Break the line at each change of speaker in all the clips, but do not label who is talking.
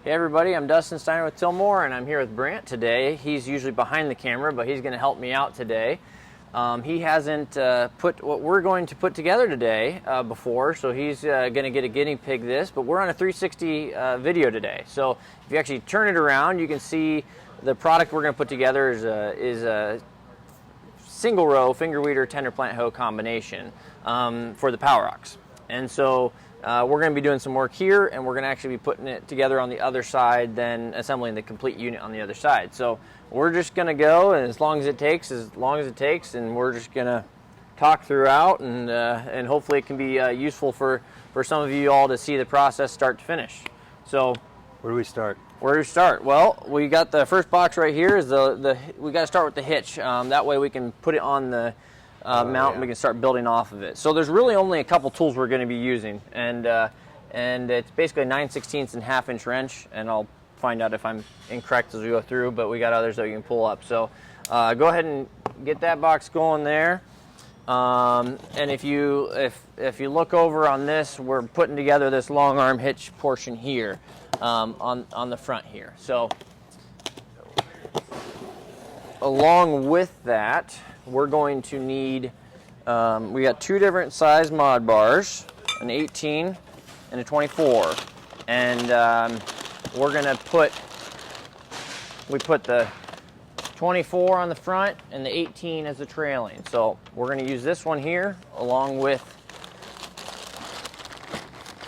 Hey everybody, I'm Dustin Steiner with Tilmor, and I'm here with Brant today. He's usually behind the camera, but he's going to help me out today. He hasn't put what we're going to put together today before, so he's going to get a guinea pig this, but we're on a 360 video today. So if you actually turn it around, you can see the product we're going to put together is a single row finger weeder tender plant hoe combination for the Power Rocks. And so we're going to be doing some work here, and we're going to actually be putting it together on the other side, then assembling the complete unit on the other side. So we're just going to go, and as long as it takes, and we're just going to talk throughout, and hopefully it can be useful for some of you all to see the process start to finish. So
where do we start?
Where do we start? Well, we got the first box right here. Is we got to start with the hitch. That way we can put it on the mount, and we can start building off of it. So there's really only a couple tools we're going to be using, and it's basically a 9/16 and ½ inch wrench, and I'll find out if I'm incorrect as we go through, but we got others that you can pull up. So go ahead and get that box going there. And if you look over on this, we're putting together this long arm hitch portion here on the front here. So along with that, we're going to need, we got two different size mod bars, an 18 and a 24. And we're going to we put the 24 on the front and the 18 as the trailing. So we're going to use this one here along with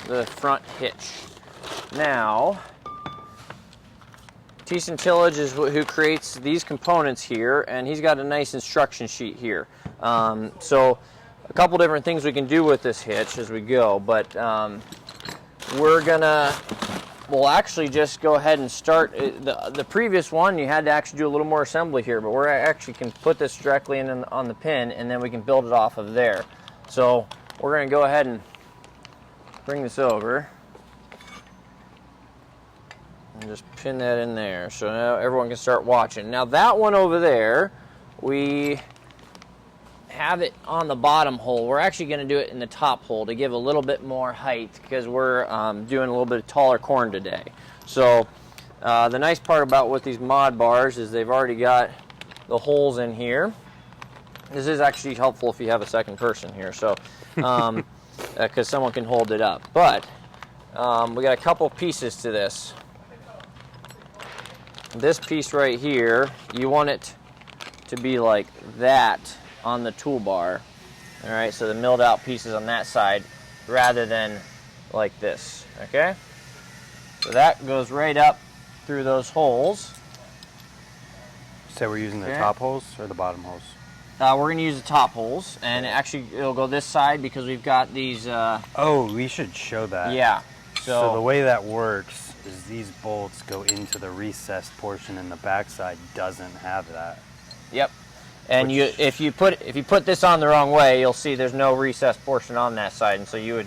the front hitch. Now, Thiessen Tillage is who creates these components here, and he's got a nice instruction sheet here. So a couple different things we can do with this hitch as we go, but we'll actually just go ahead and start. The previous one, you had to actually do a little more assembly here, but we're actually can put this directly on the pin, and then we can build it off of there. So we're going to go ahead and bring this over and just pin that in there, so now everyone can start watching. Now that one over there, we have it on the bottom hole. We're actually going to do it in the top hole to give a little bit more height, because we're doing a little bit of taller corn today. So the nice part about with these mod bars is they've already got the holes in here. This is actually helpful if you have a second person here, so because someone can hold it up. But we got a couple pieces to this. This piece right here, you want it to be like that on the toolbar. All right, so the milled out pieces on that side rather than like this, okay? So that goes right up through those holes.
So we're using the top holes or the bottom holes?
We're going to use the top holes, and actually it'll go this side because we've got these...
oh, we should show that.
Yeah.
So the way that works is these bolts go into the recessed portion, and the backside doesn't have that.
Yep. And if you put this on the wrong way, you'll see there's no recessed portion on that side, and so you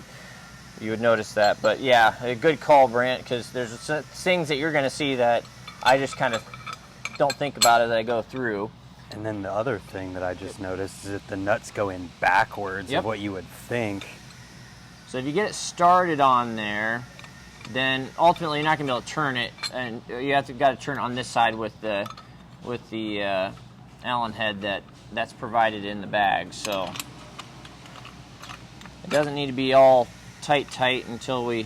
would notice that. But yeah, a good call, Brant, because there's things that you're going to see that I just kind of don't think about as I go through.
And then the other thing that I just noticed is that the nuts go in backwards of what you would think.
So if you get it started on there, then ultimately you're not going to be able to turn it, and you got to turn it on this side with the Allen head that's provided in the bag. So it doesn't need to be all tight until we...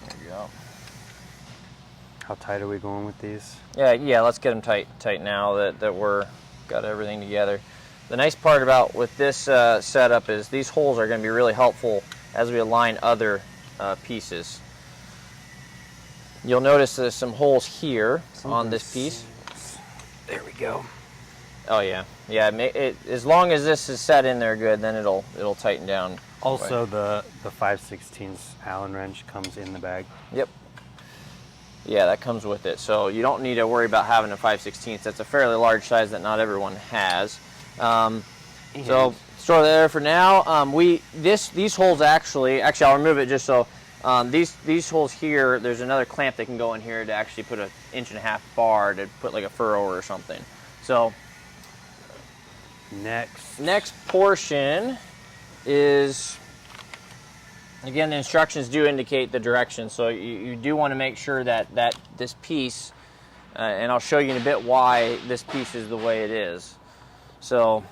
There we go.
How tight are we going with these?
Yeah, let's get them tight now that we're got everything together. The nice part about with this setup is these holes are going to be really helpful as we align other pieces. You'll notice there's some holes here on this piece.
There we go.
Oh yeah, as long as this is set in there good, then it'll tighten down.
Also, the 5/16 Allen wrench comes in the bag.
Yep. Yeah, that comes with it. So you don't need to worry about having a 5/16. That's a fairly large size that not everyone has. So store that there for now. These holes actually I'll remove it just so these holes here. There's another clamp that can go in here to actually put an 1.5 inch bar to put like a furrow or something. So next portion is Again, the instructions do indicate the direction, so you do want to make sure that this piece, and I'll show you in a bit why this piece is the way it is. So,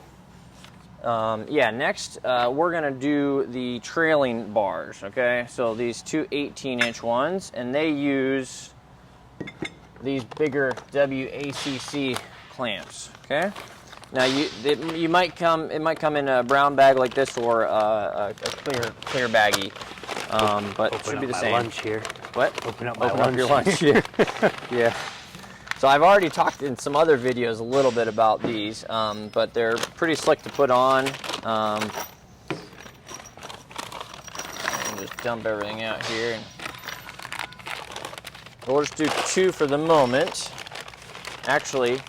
yeah, next we're going to do the trailing bars, okay? So these two 18-inch ones, and they use these bigger WACC clamps, okay? Now it might come in a brown bag like this or a clear baggie, but it should be the same.
Lunch here.
What?
Open up
your lunch here. Yeah. So I've already talked in some other videos a little bit about these, but they're pretty slick to put on. And just dump everything out here. We'll just do 2 for the moment. Actually,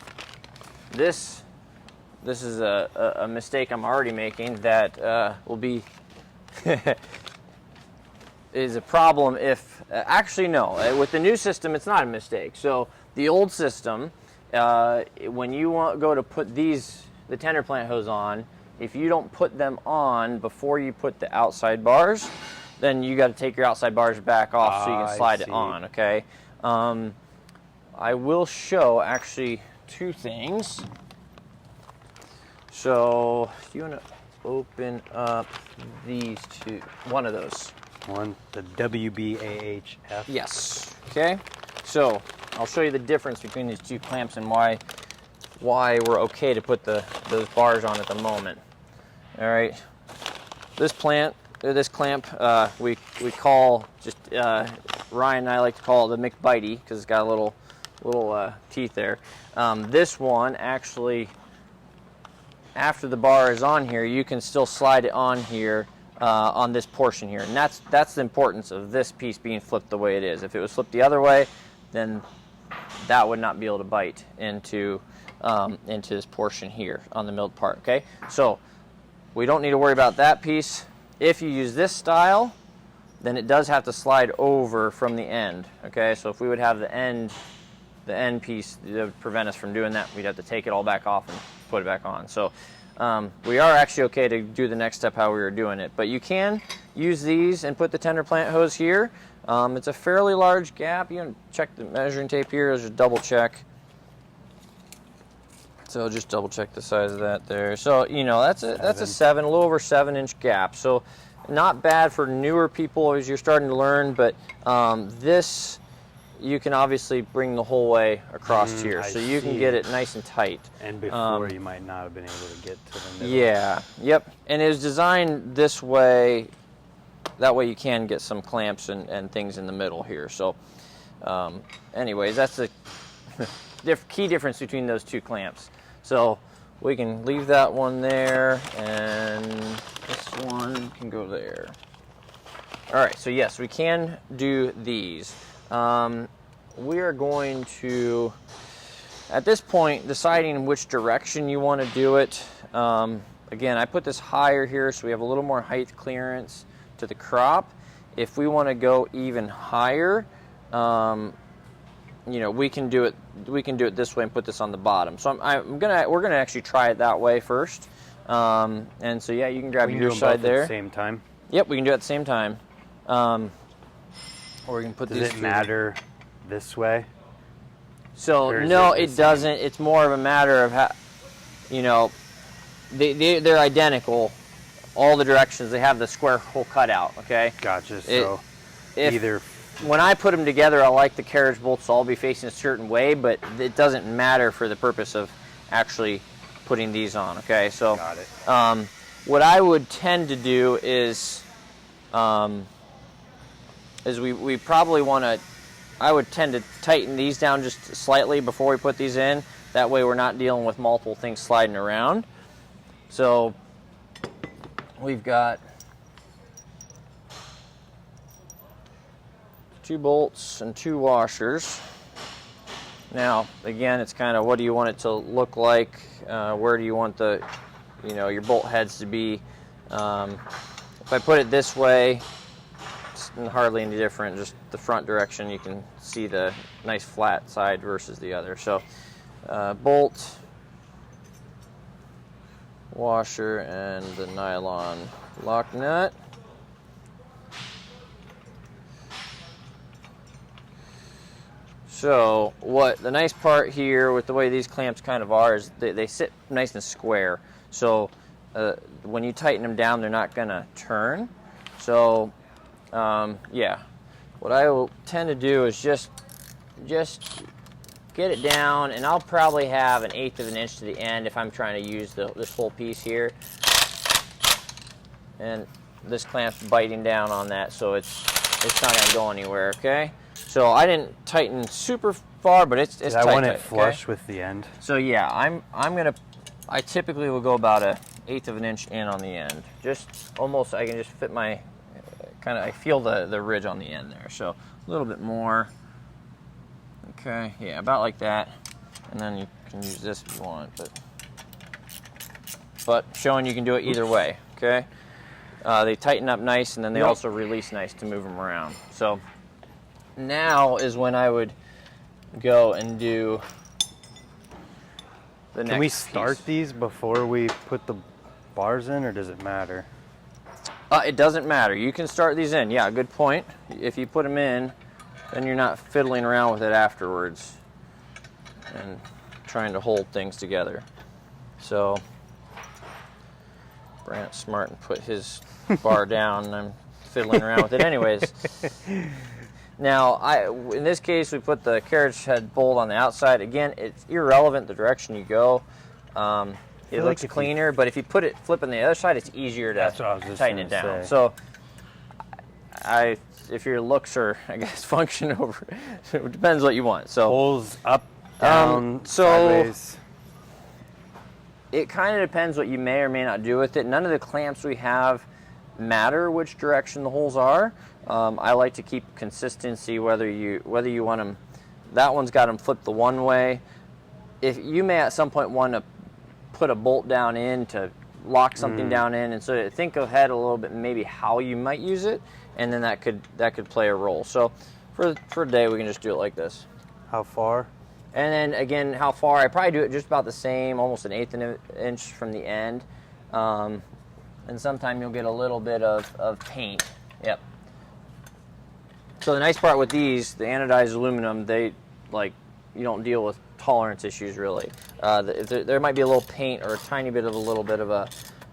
this is a mistake I'm already making that will be is a problem if actually no, with the new system it's not a mistake. So the old system, when you go to put the tender plant hose on, if you don't put them on before you put the outside bars, then you got to take your outside bars back off so you can slide it on. Okay. I will show actually 2 things. So you want to open up these 2, one of those.
One, the WBAHF.
Yes. Okay. So I'll show you the difference between these 2 clamps and why we're okay to put those bars on at the moment. All right. This clamp, we call just Ryan and I like to call it the McBitey because it's got a little teeth there. This one actually, after the bar is on here, you can still slide it on here on this portion here, and that's the importance of this piece being flipped the way it is. If it was flipped the other way, then that would not be able to bite into this portion here on the milled part. Okay, so we don't need to worry about that piece. If you use this style, then it does have to slide over from the end. Okay, so if we would have the end piece that would prevent us from doing that, we'd have to take it all back off and put it back on. So we are actually okay to do the next step how we were doing it, but you can use these and put the tender plant hose here. It's a fairly large gap. You can check the measuring tape here. Just double check. So just double check the size of that there. So that's a little over 7-inch gap. So not bad for newer people as you're starting to learn, but this you can obviously bring the whole way across here, so you can get it nice and tight.
And before you might not have been able to get to the middle.
Yeah, yep. And it was designed this way, that way you can get some clamps and things in the middle here. So anyways, that's the key difference between those 2 clamps. So we can leave that one there, and this one can go there. All right, so yes, we can do these. We are going to, at this point, deciding which direction you want to do it. Again, I put this higher here so we have a little more height clearance to the crop. If we want to go even higher, we can do it. We can do it this way and put this on the bottom. So we're gonna actually try it that way first. And so yeah, you can grab your side there.
At the same time.
Yep, we can do it at the same time. Or we can put these.
Does it matter this way?
So no, it doesn't. It's more of a matter of how, they're identical, all the directions. They have the square hole cut out. Okay.
Gotcha. So
when I put them together, I like the carriage bolts to all be facing a certain way, but it doesn't matter for the purpose of actually putting these on. Okay. So
got it.
What I would tend to do is we probably want to, I would tend to tighten these down just slightly before we put these in. That way we're not dealing with multiple things sliding around. So we've got 2 bolts and 2 washers. Now, again, it's kind of what do you want it to look like? Where do you want the, your bolt heads to be? If I put it this way, hardly any different, just the front direction. You can see the nice flat side versus the other. So bolt, washer, and the nylon lock nut. So what the nice part here with the way these clamps kind of are is they sit nice and square. So when you tighten them down, they're not gonna turn. So yeah, what I will tend to do is just get it down, and I'll probably have 1/8 of an inch to the end if I'm trying to use this whole piece here. And this clamp's biting down on that, so it's not gonna go anywhere. Okay. So I didn't tighten super far, but it's tight.
I want it
okay?
flush with the end.
So yeah, I typically will go about 1/8 of an inch in on the end. Just almost, I can just fit my I feel the ridge on the end there. So a little bit more. Okay, yeah, about like that. And then you can use this if you want, but showing you can do it either way. Okay. They tighten up nice, and then they also release nice to move them around. So now is when I would go and do the next
Can we
piece.
start these before we put the bars in, or does it matter?
It doesn't matter. You can start these in. Yeah, good point. If you put them in, then you're not fiddling around with it afterwards and trying to hold things together. So Brant's smart and put his bar down, and I'm fiddling around with it anyways. Now, in this case, we put the carriage head bolt on the outside. Again, it's irrelevant the direction you go. It looks cleaner, but if you flip on the other side, it's easier to tighten it down. So, if your looks are, I guess, function over, it depends what you want. So
holes up, down, sideways.
It kind of depends what you may or may not do with it. None of the clamps we have matter which direction the holes are. I like to keep consistency whether you want them. That one's got them flipped the one way. If you may at some point want to put a bolt down in to lock something down in, and so think ahead a little bit, maybe how you might use it, and then that could play a role. So for a day, we can just do it like this.
How far?
And then again, how far? I probably do it just about the same, almost 1/8 inch from the end. And sometime you'll get a little bit of paint. Yep. So the nice part with these, the anodized aluminum, you don't deal with tolerance issues really. There might be a little paint or a tiny bit of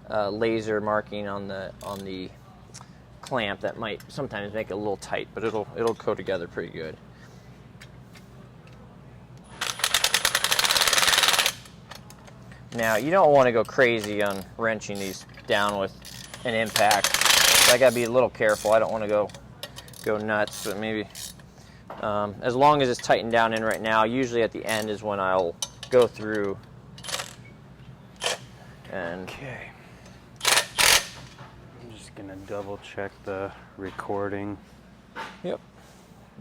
a laser marking on the clamp that might sometimes make it a little tight, but it'll go together pretty good. Now, you don't want to go crazy on wrenching these down with an impact. So I got to be a little careful. I don't want to go nuts, but maybe as long as it's tightened down in right now, usually at the end is when I'll go through and...
Okay. I'm just going to double check the recording.
Yep,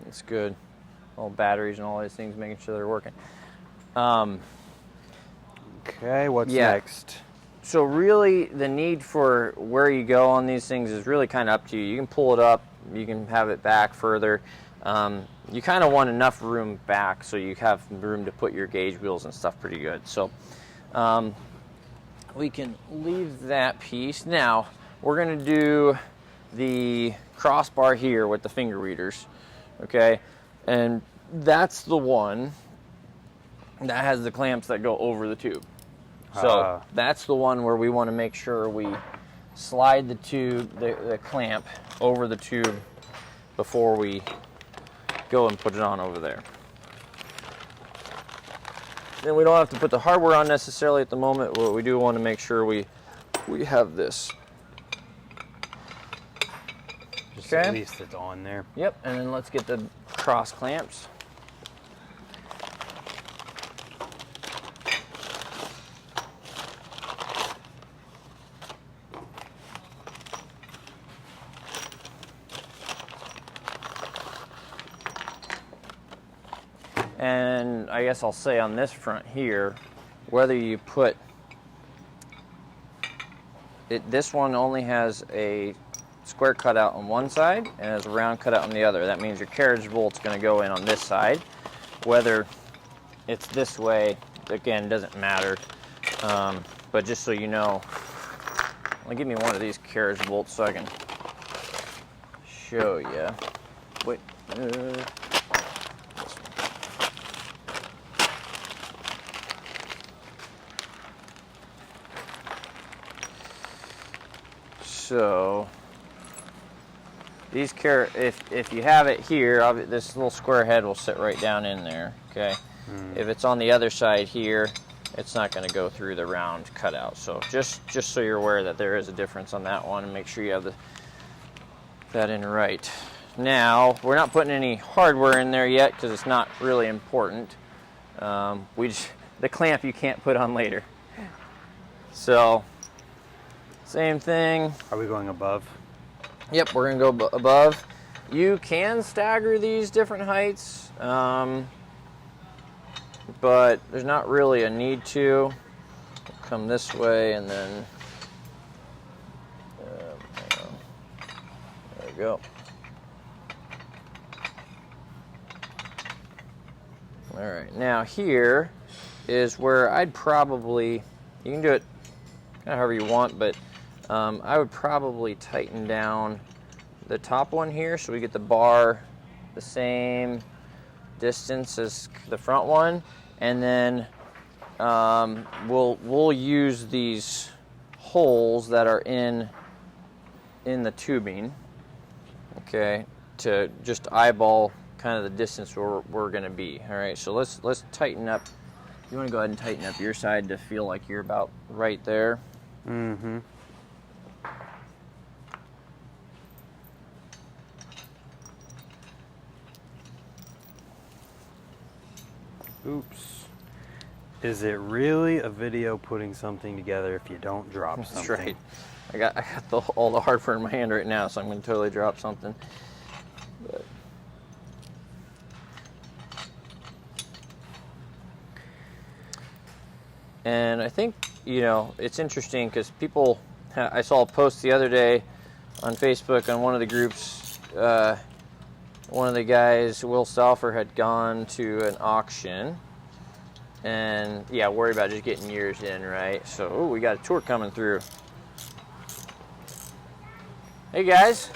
that's good. All batteries and all these things, making sure they're working.
Okay, what's next?
So really, the need for where you go on these things is really kind of up to you. You can pull it up, you can have it back further. You kind of want enough room back so you have room to put your gauge wheels and stuff pretty good. So we can leave that piece. Now, we're going to do the crossbar here with the finger readers, okay? And that's the one that has the clamps that go over the tube. So that's the one where we want to make sure we slide the tube, the clamp over the tube before we go and put it on over there. Then we don't have to put the hardware on necessarily at the moment, but we do want to make sure we have this.
Just at least it's on there.
Yep, and then let's get the cross clamps. And I guess I'll say on this front here, whether you put it, this one only has a square cutout on one side and has a round cutout on the other. That means your carriage bolt's going to go in on this side. Whether it's this way, again, doesn't matter. But just so you know, give me one of these carriage bolts so I can show you. Wait. So these if you have it here, this little square head will sit right down in there. Okay. If it's on the other side here, it's not going to go through the round cutout. So just so you're aware that there is a difference on that one, and make sure you have that in right. Now we're not putting any hardware in there yet because it's not really important. The clamp you can't put on later. So same thing.
Are we going above?
Yep, we're gonna go above. You can stagger these different heights, but there's not really a need to. Come this way and then there we go. All right, now here is where I'd probably, you can do it kind of however you want, but I would probably tighten down the top one here so we get the bar the same distance as the front one, and then we'll use these holes that are in the tubing, okay, to just eyeball kind of the distance where we're going to be. All right, so let's tighten up. You want to go ahead and tighten up your side to feel like you're about right there.
Mm-hmm. Oops. Is it really a video putting something together if you don't drop something?
That's right. I got all the hardware in my hand right now, so I'm going to totally drop something. But. And I think, it's interesting because I saw a post the other day on Facebook on one of the groups. One of the guys, Will Stauffer, had gone to an auction and, worry about just getting yours in, right? So, we got a tour coming through. Hey, guys.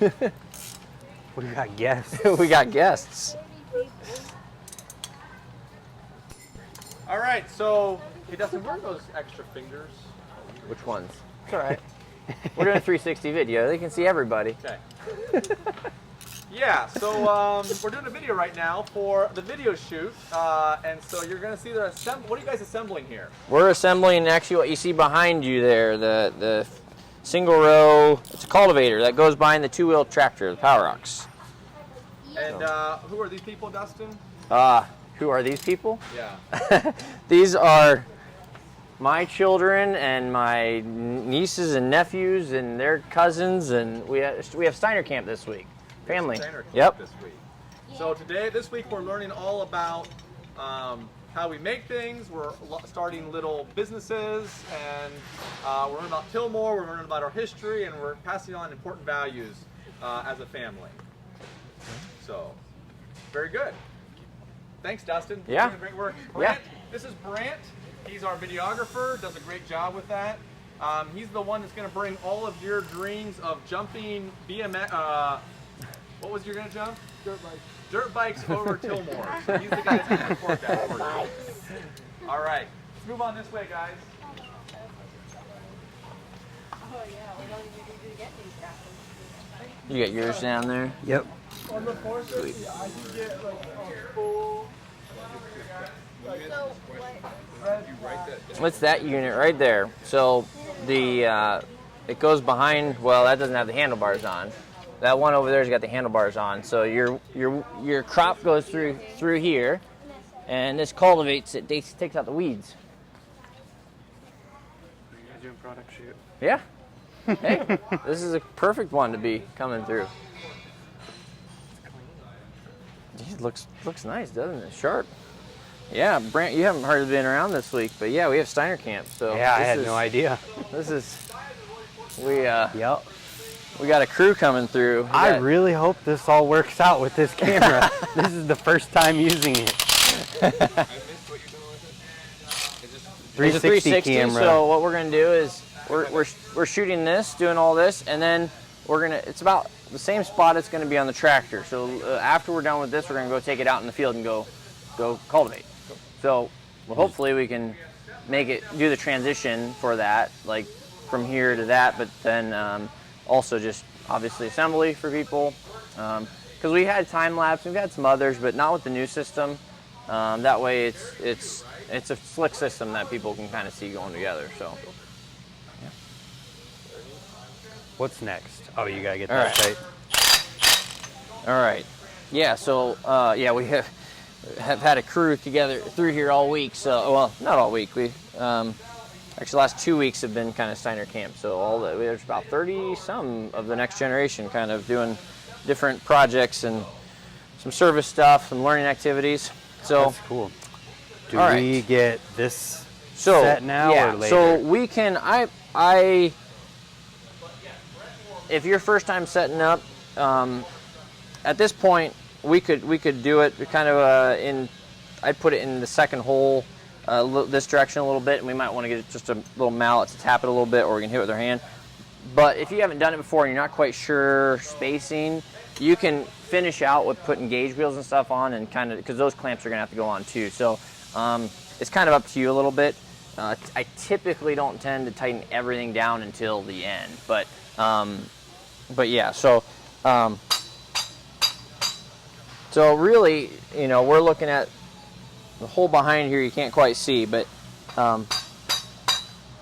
We got guests.
We got guests.
All right, so, hey Dustin, where are those extra fingers?
Which ones? It's all right. We're doing a 360 video. They can see everybody.
Okay. Yeah, so we're doing a video right now for the video shoot, and so you're going to see the what are you guys assembling here?
We're assembling actually what you see behind you there, the single row. It's a cultivator that goes behind the two-wheel tractor, the Power Ox.
And who are these people, Dustin?
Who are these people?
Yeah.
These are my children and my nieces and nephews and their cousins, and we have Steiner Camp this week. Family. Yep.
This week. So this week we're learning all about how we make things. We're starting little businesses, and we're learning about Tilmor. We're learning about our history, and we're passing on important values as a family. So, very good. Thanks, Dustin.
Yeah.
You're doing great work. Brant, this is Brant. He's our videographer. Does a great job with that. He's the one that's going to bring all of your dreams of jumping BMX. What was you going to jump?
Dirt bikes.
Dirt bikes over Tilmor. So he's the guy that's going to record that for you. All right. Let's move on this way, guys.
Oh yeah, we don't even need to get these guys.
You got yours down there?
Yep.
On the forces, yeah, I can get like a full. So what?
What's that unit right there? So it goes behind. Well, that doesn't have the handlebars on. That one over there's got the handlebars on. So your crop goes through here, and this cultivates it. Takes out the weeds.
Are you guys doing product shoot?
Yeah. Hey, this is a perfect one to be coming through. It looks nice, doesn't it? Sharp. Yeah, Brant, you haven't hardly been around this week, but yeah, we have Steiner Camp. So
Yeah, I had no idea.
This is we
Yep.
we got a crew coming through.
I really hope this all works out with this camera. This is the first time using it.
I missed what you're doing with it.
It's a
360 camera.
So what we're gonna do is we're shooting this, doing all this, and then it's about the same spot it's gonna be on the tractor. So after we're done with this, we're gonna go take it out in the field and go cultivate. So hopefully we can do the transition for that, like from here to that, but then also just obviously assembly for people. Because we had time lapse, we've had some others, but not with the new system. That way, it's a slick system that people can kind of see going together. So, yeah.
What's next? Oh, you gotta get
All
that
right.
tight.
All right. Yeah. So, yeah, we have had a crew together through here all week. So, well, not all week. We actually the last 2 weeks have been kind of Steiner camp. So there's about 30 some of the next generation kind of doing different projects and some service stuff, some learning activities. So
That's cool. Do
all
we
right.
get this
So
set now
yeah,
or later?
so we can. I if you're first time setting up, at this point we could do it kind of in. I'd put it in the second hole, this direction a little bit, and we might want to get just a little mallet to tap it a little bit, or we can hit it with our hand. But if you haven't done it before and you're not quite sure spacing, you can finish out with putting gauge wheels and stuff on, and kind of, because those clamps are going to have to go on too. So it's kind of up to you a little bit. I typically don't tend to tighten everything down until the end, but yeah. So really, we're looking at the hole behind here. You can't quite see, but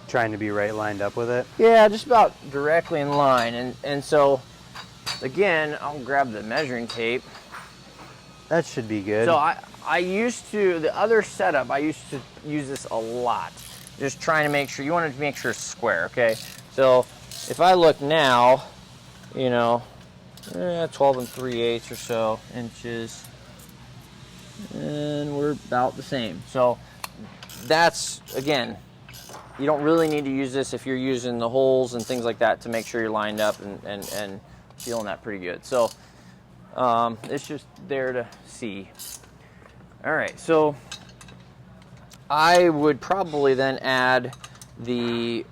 Trying to be right lined up with it.
yeah, just about directly in line. And so again, I'll grab the measuring tape.
That should be good.
So I used to, the other setup, I used to use this a lot. Just trying to make sure, you want to make sure it's square, okay? So if I look now, 12 3/8 or so inches, and we're about the same. So that's, again, you don't really need to use this if you're using the holes and things like that to make sure you're lined up and feeling that pretty good. So it's just there to see. All right, so I would probably then add the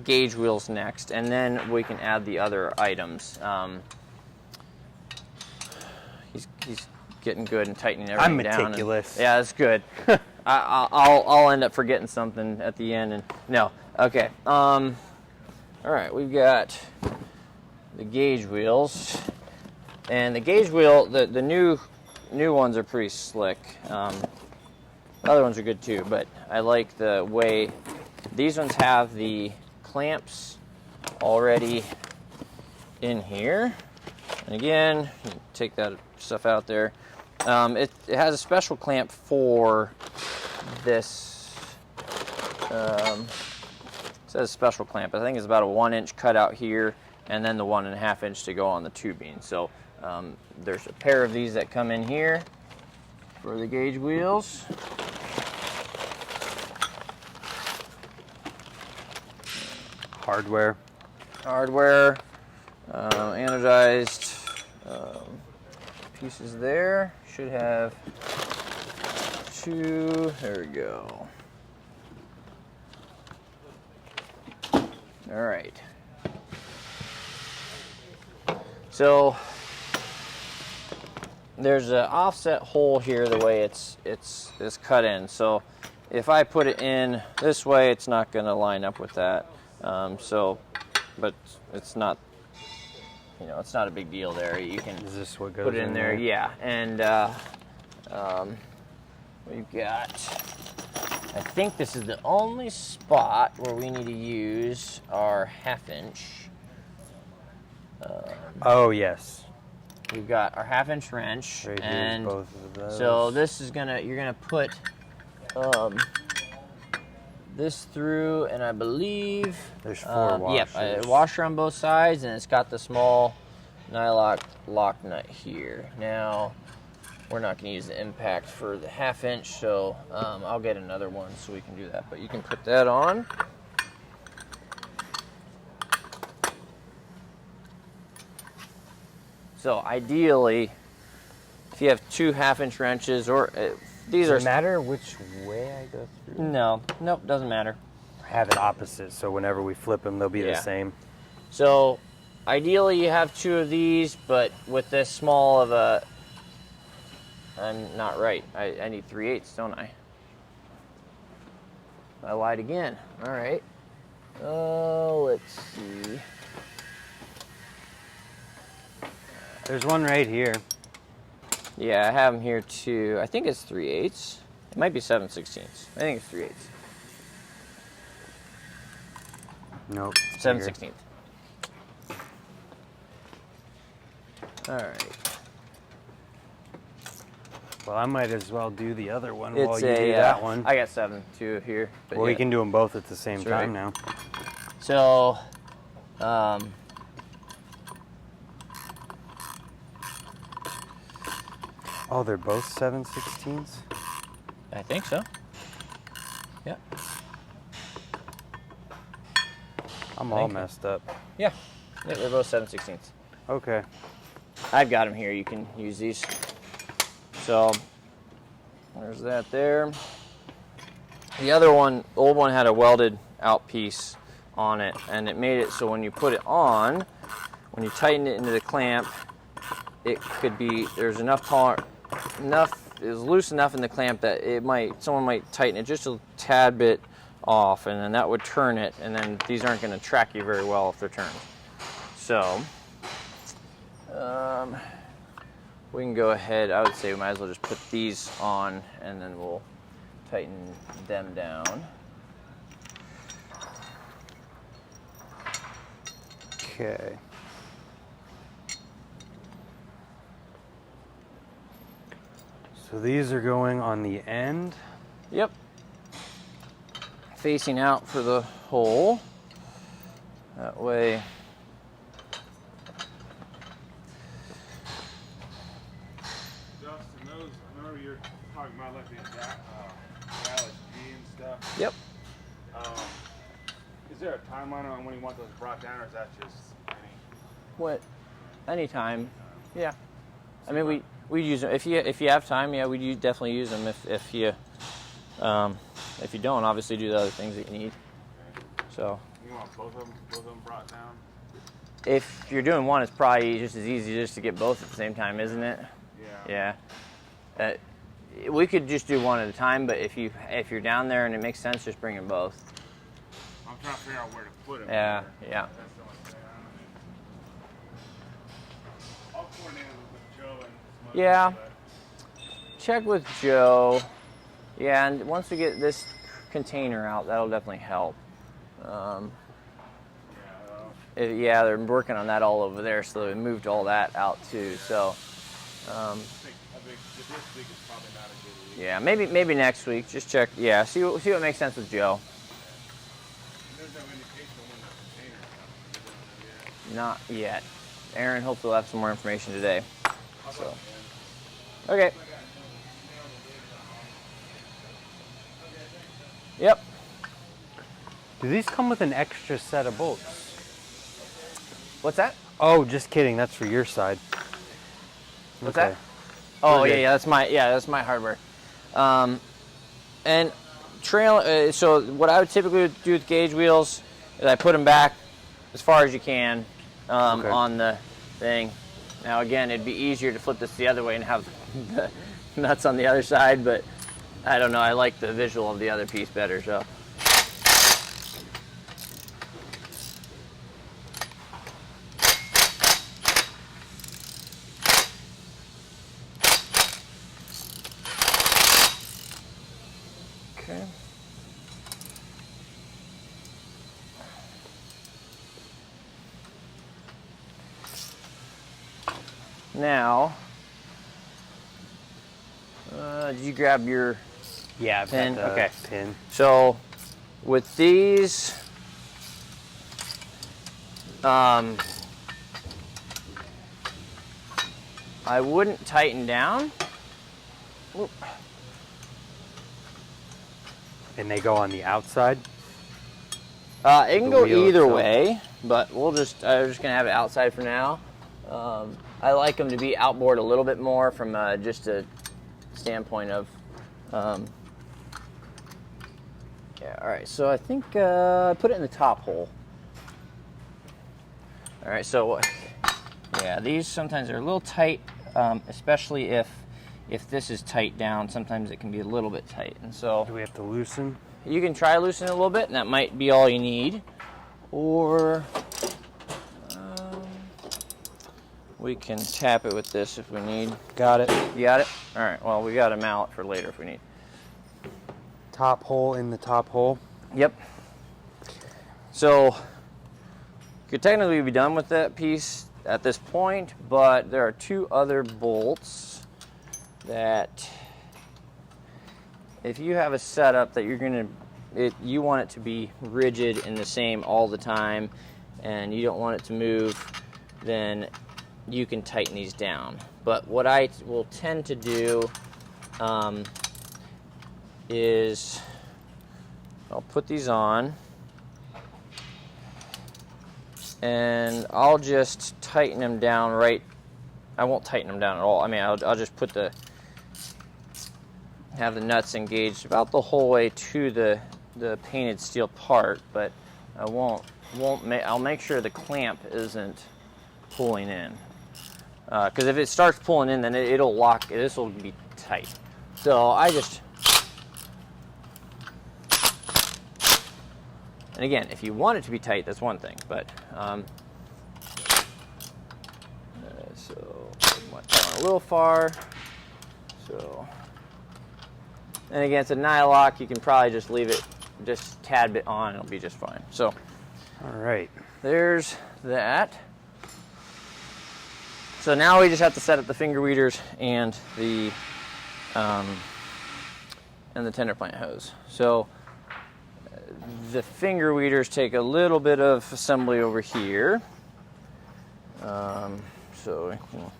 gauge wheels next, and then we can add the other items. He's getting good and tightening everything down.
I'm meticulous.
Yeah, that's good. I'll end up forgetting something at the end, and no. Okay. All right, we've got the gauge wheels, and the gauge wheel, the new ones are pretty slick. The other ones are good too, but I like the way these ones have the clamps already in here. And again, take that stuff out there. It has a special clamp for this. It says special clamp. I think it's about a 1-inch cutout here, and then the 1.5 inch to go on the tubing. So there's a pair of these that come in here for the gauge wheels.
Hardware,
anodized pieces there. Should have 2. There we go. All right. So there's an offset hole here the way it's cut in. So if I put it in this way, it's not going to line up with that. But it's not, it's not a big deal there. You can
is this what goes
put it in there,
there?
yeah. And we've got, I think this is the only spot where we need to use our 1/2 inch.
Oh yes.
We've got our 1/2 inch wrench,
Right,
and
here's both of those.
so this is you're gonna put this through, and I believe
There's 4 washers.
Yep, a washer on both sides, and it's got the small nylock lock nut here. Now we're not going to use the impact for the 1/2 inch, so I'll get another one so we can do that. But you can put that on. So ideally, if you have 2 1/2 inch wrenches, or these
Does
are
it matter which way I go through?
Nope, doesn't matter.
Have it opposite, so whenever we flip them, they'll be the
Yeah.
same.
So ideally you have 2 of these, but with this small of a, I'm not right. I need 3/8, don't I? I lied again. All right. Oh, let's see.
There's one right here.
Yeah, I have them here too. I think it's 3/8. It might be 7/16. I think it's 3/8.
Nope.
7/16. All right.
Well, I might as well do the other one while
It's
you do that one.
I got 7 too here. But
Well,
yeah.
we can do them both at the same
That's
time
right.
now.
So,
Oh, they're both 7/16s?
I think so. Yeah.
I'm all messed up.
Yeah. Yeah, they're both 7/16.
Okay.
I've got them here. You can use these. So, there's that there. The other one, the old one, had a welded out piece on it, and it made it so when you put it on, when you tighten it into the clamp, it could be, there's enough it was loose enough in the clamp that someone might tighten it just a tad bit off, and then that would turn it, and then these aren't going to track you very well if they're turned. So, we can go ahead, I would say we might as well just put these on, and then we'll tighten them down.
Okay. So these are going on the end.
Yep. Facing out for the hole. That way.
Justin, those, remember you're talking about like the LSG and stuff?
Yep.
Is there a timeline on when you want those brought down, or is that just any?
What? Anytime. Yeah. I mean, we use them if you have time. Yeah, we definitely use them. If you don't, obviously do the other things that you need. So.
You want both of them brought down?
If you're doing one, it's probably just as easy just to get both at the same time, isn't it?
Yeah.
Yeah. We could just do one at a time, but if you're down there and it makes sense, just bring them both.
I'm trying to figure out where to put them.
Yeah. Yeah.
That's the only thing. I'll coordinate it with Joe and some other
Yeah.
people
Check with Joe. Yeah, and once we get this container out, that'll definitely help. Yeah, they're working on that all over there, so they moved all that out too. So,
I think this week is probably not a good week.
yeah, maybe next week. Just check. Yeah, see what makes sense with Joe.
There's no indication on when the container is.
Not yet. Aaron, hopefully we'll have some more information today. So, okay. Yep.
Do these come with an extra set of bolts?
What's that?
Oh, just kidding. That's for your side.
What's that? Oh
We're good.
yeah, that's my hardware. And trail. So what I would typically do with gauge wheels is I put them back as far as you can on the thing. Now again, it'd be easier to flip this the other way and have the nuts on the other side, but I don't know. I like the visual of the other piece better. So. Okay. Now, did you grab your
Yeah, I've
pin?
got the
Okay.
pin.
So, with these, I wouldn't tighten down. Oop.
And they go on the outside.
It can
The
go
wheel
either
itself.
way, but I'm just gonna have it outside for now. I like them to be outboard a little bit more from just a standpoint of, yeah. All right, so I think I put it in the top hole. All right, so yeah, these sometimes are a little tight, especially if this is tight down. Sometimes it can be a little bit tight, and so
Do we have to loosen?
you can try loosening it a little bit, and that might be all you need. or we can tap it with this if we need.
Got it.
You got it? All right, well, we got a mallet for later if we need.
Top hole in the top hole.
Yep. So, you could technically be done with that piece at this point, but there are two other bolts that, if you have a setup that you're gonna, you want it to be rigid and the same all the time, and you don't want it to move, then you can tighten these down. But what I will tend to do is I'll put these on and I'll just tighten them down right. I won't tighten them down at all. I mean, I'll just have the nuts engaged about the whole way to the painted steel part, but I I'll make sure the clamp isn't pulling in. Because if it starts pulling in, then it'll lock. This will be tight. So I just, and again, if you want it to be tight, that's one thing. But so I went down a little far. So, and again, it's a nylock. You can probably just leave it just a tad bit on. It'll be just fine. So,
All right.
there's that. So now we just have to set up the finger weeders and the tender plant hose. So the finger weeders take a little bit of assembly over here. So we can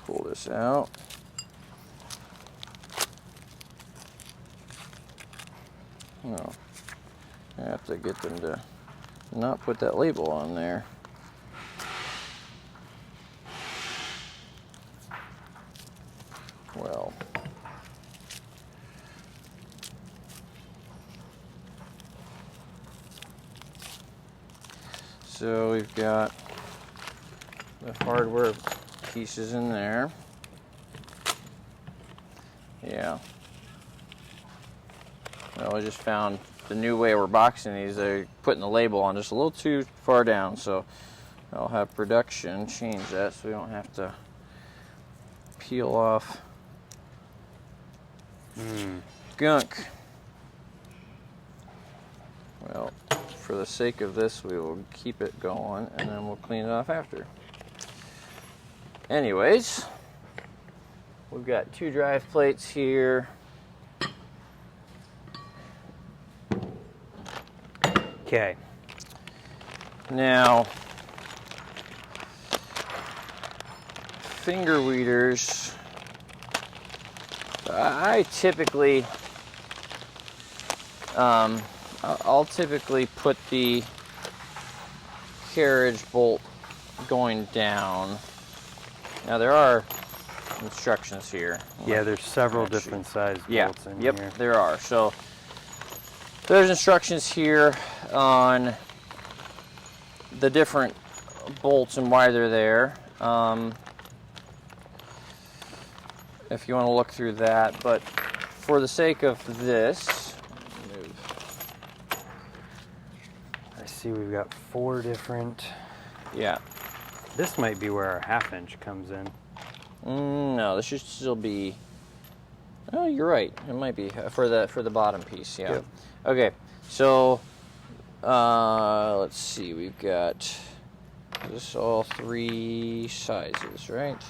pull this out. Oh, I have to get them to not put that label on there. Well, so we've got the hardware pieces in there. Yeah. Well, I just found the new way we're boxing these, they're putting the label on just a little too far down, so I'll have production change that so we don't have to peel off gunk. Well, for the sake of this, we will keep it going and then we'll clean it off after. Anyways, we've got two drive plates here.
Okay.
Now, finger weeders, I typically, I'll typically put the carriage bolt going down. Now there are instructions here.
Yeah, there's several different size bolts in here.
Yep, there are. So there's instructions here on the different bolts and why they're there. If you want to look through that, but for the sake of this,
I see we've got 4 different.
yeah.
This might be where our 1/2 inch comes in.
No, this should still be. Oh, you're right. It might be for the bottom piece. Yeah.
Yep.
Okay. So let's see. We've got this all 3 sizes, right?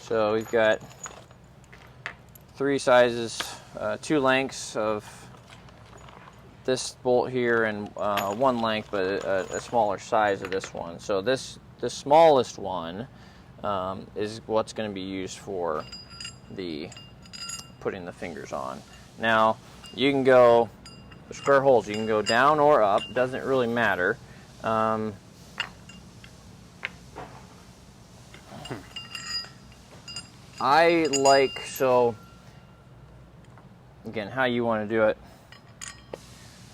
So we've got 3 sizes, 2 lengths of this bolt here, and 1 length, but a smaller size of this one. So the smallest one is what's going to be used for the putting the fingers on. Now you can go square holes. You can go down or up. Doesn't really matter. I like, so again, how you want to do it,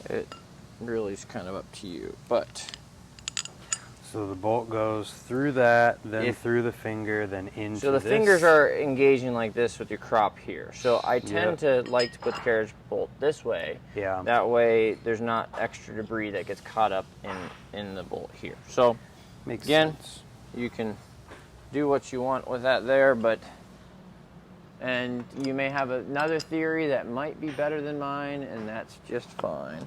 it really is kind of up to you. But
So the bolt goes through that, then
If-
through the finger, then into
So the
this.
fingers are engaging like this with your crop here. So I tend to like to put the carriage bolt this way.
Yeah.
That way there's not extra debris that gets caught up in the bolt here. So
Makes
again,
sense.
you can do what you want with that there, and you may have another theory that might be better than mine, and that's just fine.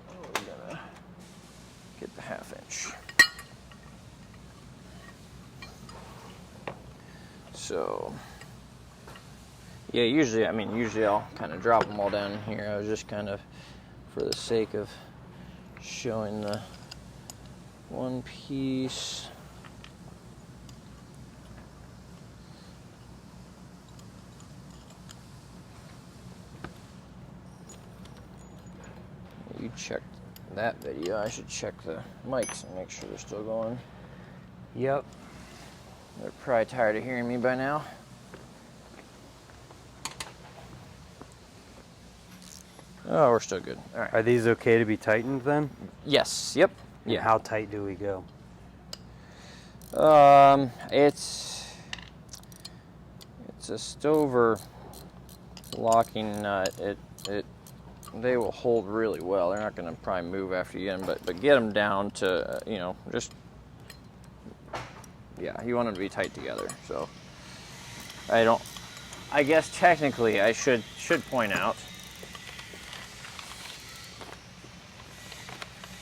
We're gonna get the 1/2 inch. So, yeah, usually I'll kind of drop them all down here. I was just kind of, for the sake of showing the one piece. You checked that video. I should check the mics and make sure they're still going.
Yep.
They're probably tired of hearing me by now. Oh, we're still good. All right.
Are these okay to be tightened then?
Yes. Yep.
And
Yeah.
how tight do we go?
It's a Stover locking nut. They will hold really well. They're not going to probably move after you get them, but get them down to just. Yeah, you want them to be tight together. So I guess technically I should point out,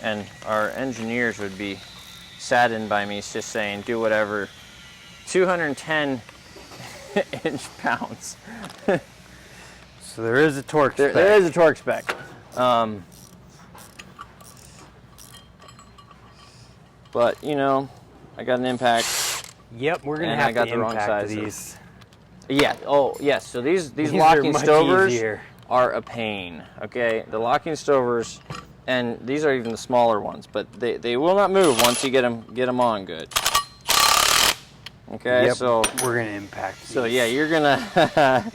and our engineers would be saddened by me just saying do whatever. 210 inch-pounds.
So there is a torque spec.
There is a torque spec. But I got an impact.
Yep, we're gonna
And
have
I got
to
the wrong
impact
size of-
these.
Yeah. Oh, yes. So these
These are
locking
much
stovers
easier.
are a pain. Okay, the locking stovers, and these are even the smaller ones, but they will not move once you get them on good. Okay.
Yep,
So
we're gonna impact these.
So yeah, you're gonna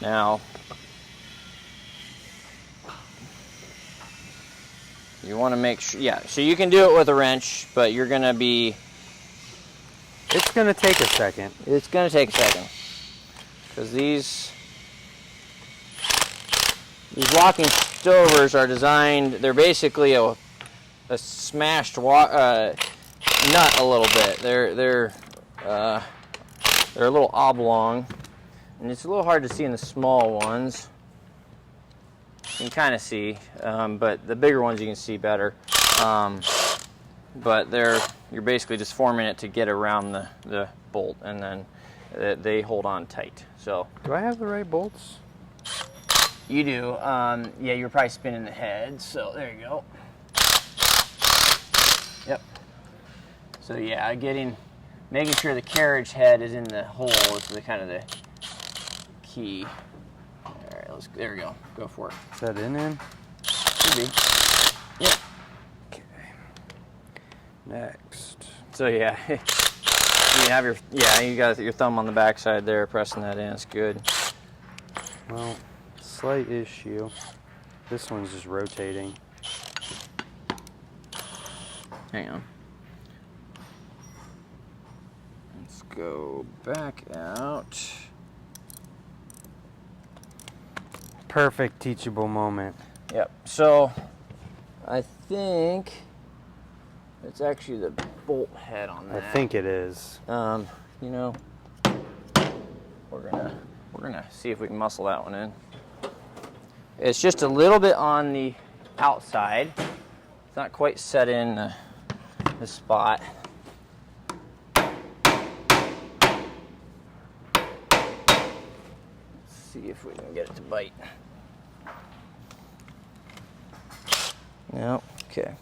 now. You want to make sure, yeah. So you can do it with a wrench, but you're gonna be.
It's gonna take a second.
It's gonna take a second, because these locking stovers are designed. They're basically a smashed nut a little bit. They're a little oblong, and it's a little hard to see in the small ones. You can kind of see, but the bigger ones you can see better. But you're basically just forming it to get around the bolt, and then they hold on tight. So
Do I have the right bolts?
you do. Yeah, you're probably spinning the head. So there you go. Yep. So yeah, making sure the carriage head is in the hole is the kind of the key. All right, there we go. Go for it.
Is that in?
Should be. Yep.
Okay. Next.
So yeah, you have you got your thumb on the back side there, pressing that in. It's good.
Well, slight issue. This one's just rotating.
Hang on. Let's go back out.
Perfect teachable moment.
Yep. So I think it's actually the bolt head on that.
I think it is.
We're gonna see if we can muscle that one in. It's just a little bit on the outside. It's not quite set in the spot. Let's see if we can get it to bite. No. Okay.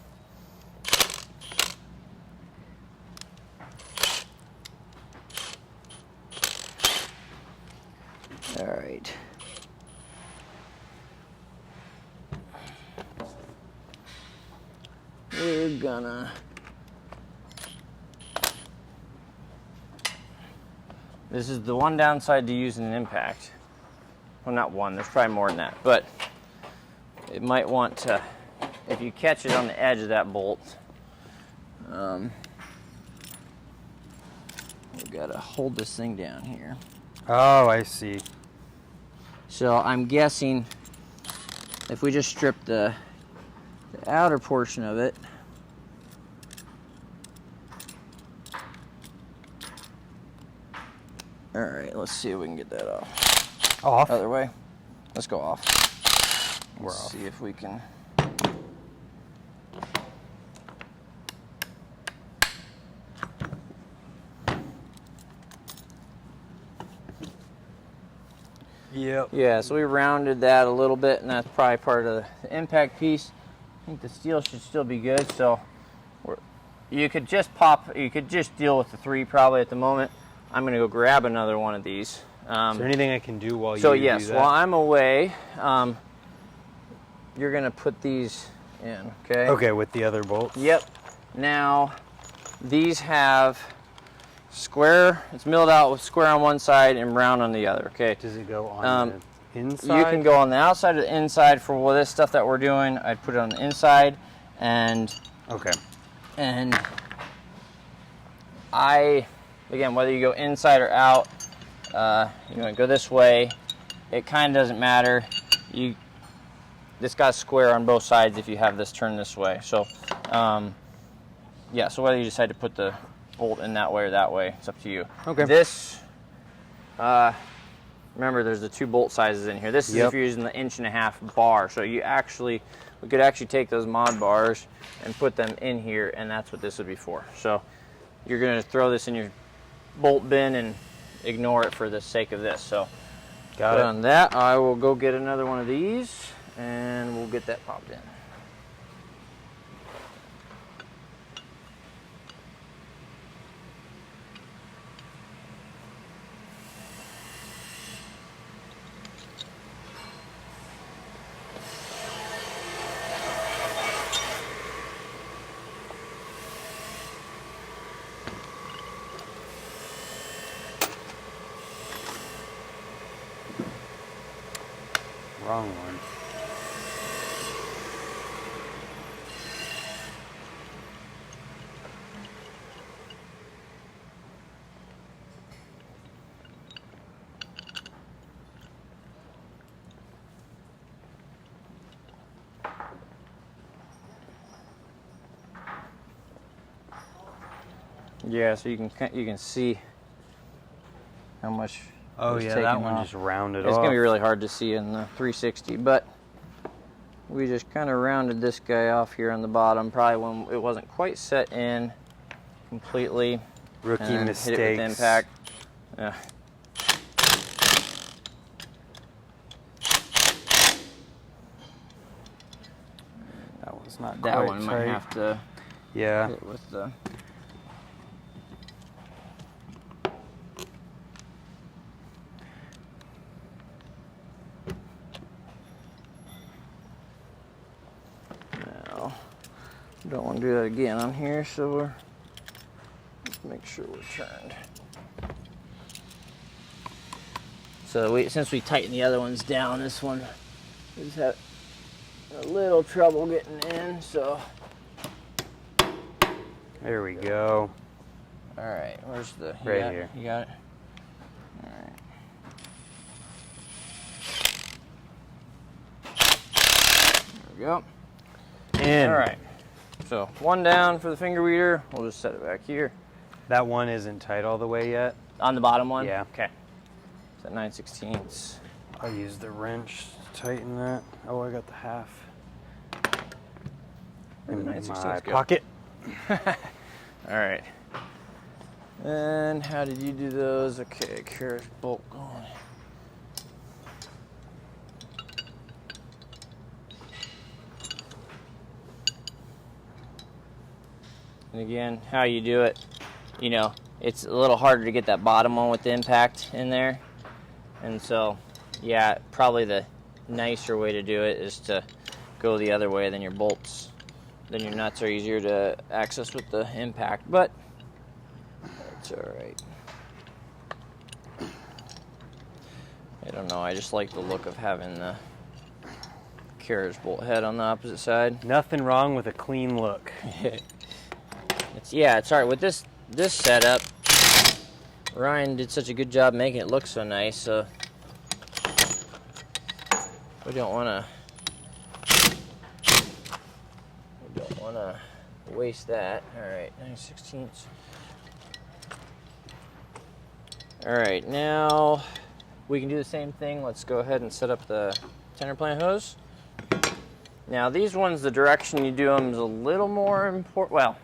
All right. We're gonna. This is the one downside to using an impact. Well, not one, there's probably more than that, but it might want to if you catch it on the edge of that bolt, we've got to hold this thing down here.
Oh, I see.
So I'm guessing if we just strip the outer portion of it, all right, let's see if we can get that off.
Off?
Other way. Let's go off.
We're
Let's
off.
see if we can.
Yep.
Yeah, so we rounded that a little bit, and that's probably part of the impact piece. I think the steel should still be good, so you could just deal with the 3 probably at the moment. I'm going to go grab another one of these.
Is there anything I can do while you
So
do
yes,
that?
while I'm away, you're going to put these in, okay?
Okay, with the other bolts?
Yep. Now, these have square, it's milled out with square on one side and round on the other, okay?
Does it go on the inside?
You can go on the outside or the inside for this stuff that we're doing. I'd put it on the inside, and
Okay.
Again, whether you go inside or out, you want to go this way, it kind of doesn't matter. This got square on both sides if you have this turned this way. So, yeah, so whether you decide to put the bolt in that way or that way, it's up to you.
Okay.
This, remember there's the 2 bolt sizes in here. This is if you're using the 1.5-inch bar. So we could actually take those mod bars and put them in here, and that's what this would be for. So you're going to throw this in your bolt bin and ignore it for the sake of this. So
Got it.
on that, I will go get another one of these, and we'll get that popped in.
Wrong one.
Yeah, so you can see how much.
Oh
was
yeah,
taken
that one
off.
just rounded
It's
off.
gonna be really hard to see in the 360, but we just kind of rounded this guy off here on the bottom, probably when it wasn't quite set in completely.
Rookie
and
mistakes.
Hit it with impact. Yeah.
That one's not
That
quite
one
tight.
might have to
Yeah.
hit with the. Now, don't want to do that again on here, so let's make sure we're turned. So since we tightened the other ones down, this one we just had a little trouble getting in, so.
There we go.
All right, where's the?
Right here.
You got it? All right. There we go.
In.
All right. So one down for the finger weeder. We'll just set it back here.
That one isn't tight all the way yet.
On the bottom one?
Yeah.
Okay. It's at 9/16.
I'll use the wrench to tighten that. Oh, I got the half in my
9/16 go?
pocket.
All right. And how did you do those? Okay, here's bolt going. And again, how you do it, you know, it's a little harder to get that bottom one with the impact in there. And so, yeah, probably the nicer way to do it is to go the other way than your bolts. Then your nuts are easier to access with the impact, but that's all right. I don't know, I just like the look of having the carriage bolt head on the opposite side.
Nothing wrong with a clean look.
It's all right with this setup. Ryan did such a good job making it look so nice, so we don't want to waste that. All right, 9/16. All right, now we can do the same thing. Let's go ahead and set up the tender plant hose. Now these ones, the direction you do them is a little more important. Well,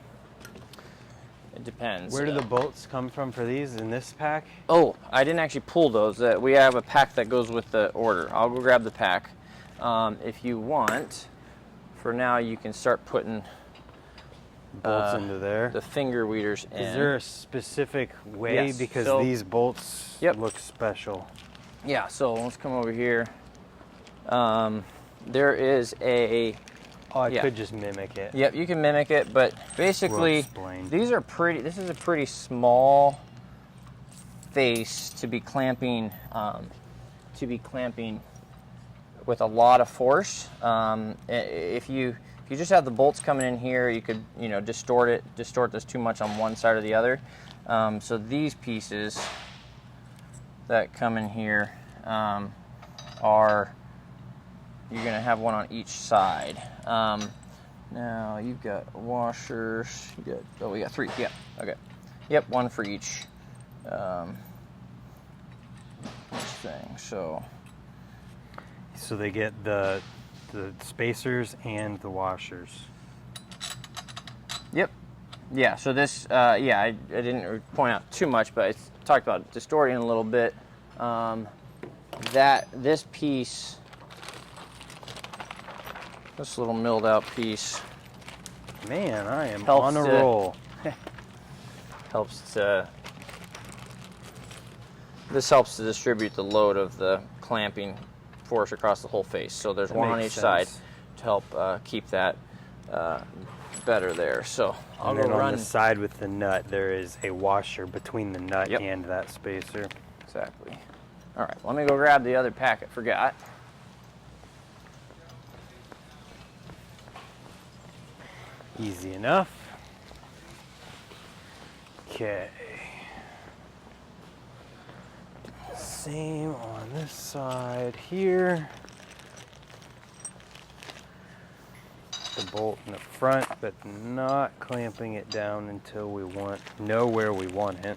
it depends.
Where do the bolts come from for these in this pack?
Oh, I didn't actually pull those. We have a pack that goes with the order. I'll go grab the pack. If you want, for now you can start putting
Bolts into there.
the finger weeders in.
Is there a specific way?
Yes,
Because
so-
these bolts
Yep.
look special.
Yeah, so let's come over here. There is a...
Oh, I
Yeah.
could just mimic it.
Yep, you can mimic it, but basically,
explain.
these are pretty. This is a pretty small face to be clamping. With a lot of force. If you just have the bolts coming in here, you could distort this too much on one side or the other. So these pieces that come in here are. You're going to have one on each side. Now you've got washers. We got 3. Yeah. Okay. Yep. One for each thing. So
they get the spacers and the washers.
Yep. Yeah. So this. I didn't point out too much, but I talked about distorting a little bit. This piece. This little milled out piece
Man, I am
Helps
on a
to-
roll.
This helps to distribute the load of the clamping force across the whole face. So there's
That
one on each
makes
side
sense.
to help keep that better there. So I'll
And
go
then on
run.
the side with the nut, there is a washer between the nut
Yep.
and that spacer.
Exactly. All right, let me go grab the other packet. Forgot.
Easy enough. Okay. Same on this side here. The bolt in the front, but not clamping it down until we know where we want it.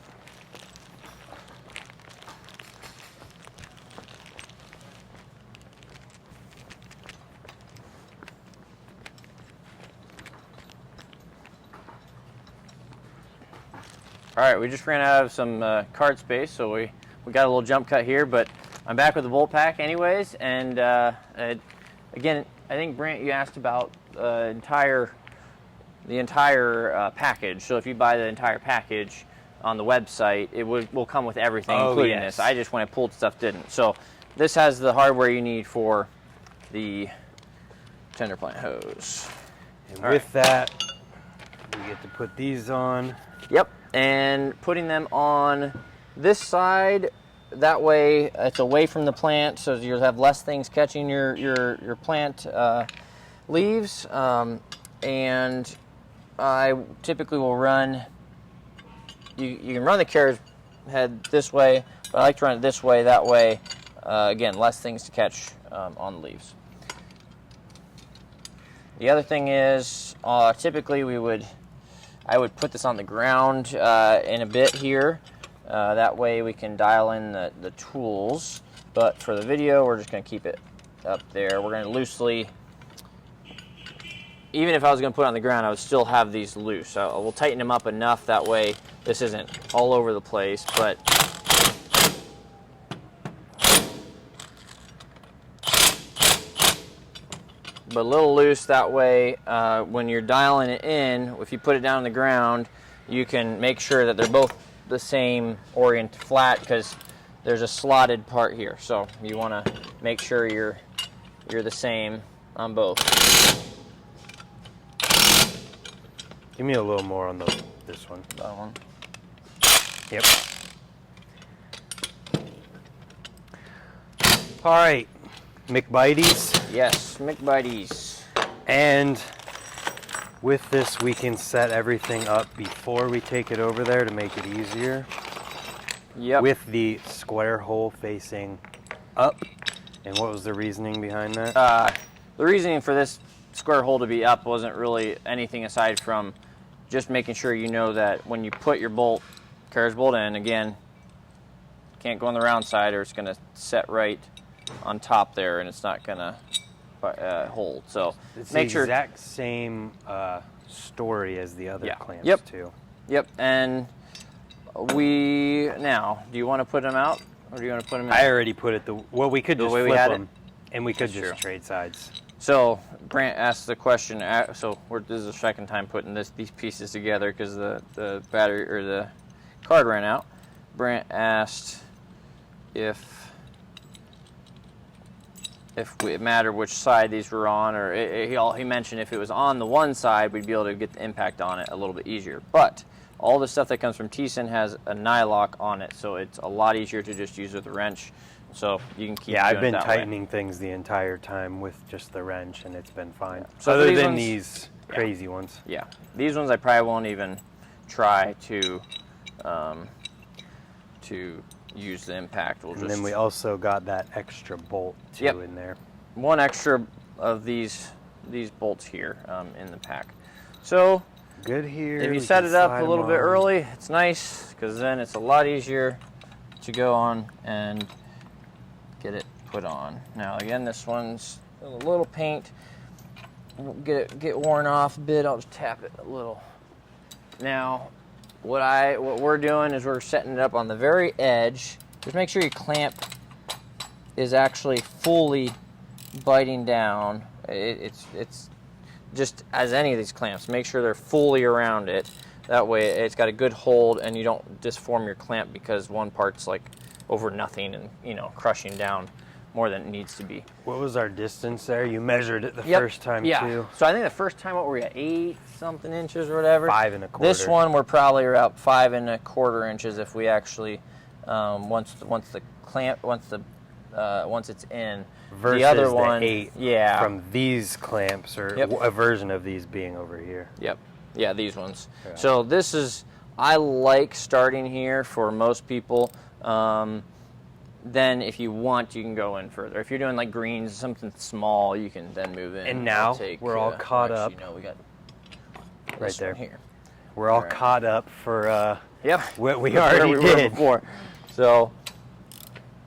All right, we just ran out of some card space, so we got a little jump cut here, but I'm back with the bolt pack anyways, and again, I think Brant, you asked about the entire package. So if you buy the entire package on the website, it will come with everything, including
yes.
this. I just, when I pulled stuff, didn't. So this has the hardware you need for the tender plant hose.
And
All
with that, we get to put these on.
Yep, and putting them on this side, that way it's away from the plant, so you'll have less things catching your plant leaves. And I typically will run, you can run the carriage head this way, but I like to run it this way, that way, again, less things to catch on the leaves. The other thing is, typically I would put this on the ground in a bit here. That way we can dial in the tools. But for the video, we're just going to keep it up there. We're going to loosely, even if I was going to put it on the ground, I would still have these loose. So we'll tighten them up enough that way this isn't all over the place. But a little loose, that way when you're dialing it in, if you put it down on the ground, you can make sure that they're both the same orient flat, because there's a slotted part here. So you want to make sure you're the same on both.
Give me a little more on this one.
That one.
Yep. All right, McBites.
Yes, McBuddies.
And with this, we can set everything up before we take it over there to make it easier.
Yep.
With the square hole facing up. And what was the reasoning behind that?
The reasoning for this square hole to be up wasn't really anything aside from just making sure you know that when you put your bolt, carriage bolt in, again, can't go on the round side or it's going to set right on top there and it's not going to hold. So
it's
make
the
sure.
Exact same story as the other
Yeah.
clamps
Yep.
too.
Yep. And now, do you want to put them out or do you want to put them in?
I already put it we could
The
just
way we
flip
had it?
them and we could
That's
just
true.
trade sides.
So Brant asked the question. This is the second time putting these pieces together because the battery or the card ran out. Brant asked if it mattered which side these were on, or he mentioned if it was on the one side, we'd be able to get the impact on it a little bit easier. But all the stuff that comes from Thiessen has a nylock on it, so it's a lot easier to just use with a wrench. So you can keep.
Yeah, I've
doing
been
it that way.
tightening things the entire time with just the wrench, and it's been fine.
So for
other
these
than
ones-
these crazy ones.
Yeah, these ones I probably won't even try to use the impact. We'll
And
just
then we also got that extra bolt too
Yep.
in there.
one extra of these bolts here in the pack. So
Good here.
if
we
you set
can
it up
slide
a little
'em
bit
on.
early, it's nice because then it's a lot easier to go on and get it put on. Now again, this one's a little paint. Won't get worn off a bit. I'll just tap it a little. Now, what we're doing is we're setting it up on the very edge. Just make sure your clamp is actually fully biting down. It's just as any of these clamps. Make sure they're fully around it. That way, it's got a good hold, and you don't disform your clamp because one part's like over nothing and crushing down more than it needs to be.
What was our distance there? You measured it the
Yep.
first time
Yeah.
too.
So I think the first time, what were we at, 8-something inches or whatever?
5 1/4.
This one we're probably about 5 1/4 inches if we actually once it's in.
versus
the other one,
8
yeah,
from these clamps, or
Yep.
a version of these being over here.
Yep. Yeah, these ones.
Yeah.
So this is, I like starting here for most people. Then if you want, you can go in further. If you're doing like greens, something small, you can then move in.
And now
I'll
we're all caught up.
No, we got
Right
this
there.
one here.
We're all
Alright.
caught up for
Yep.
what we
Where
already
we were
did.
before. So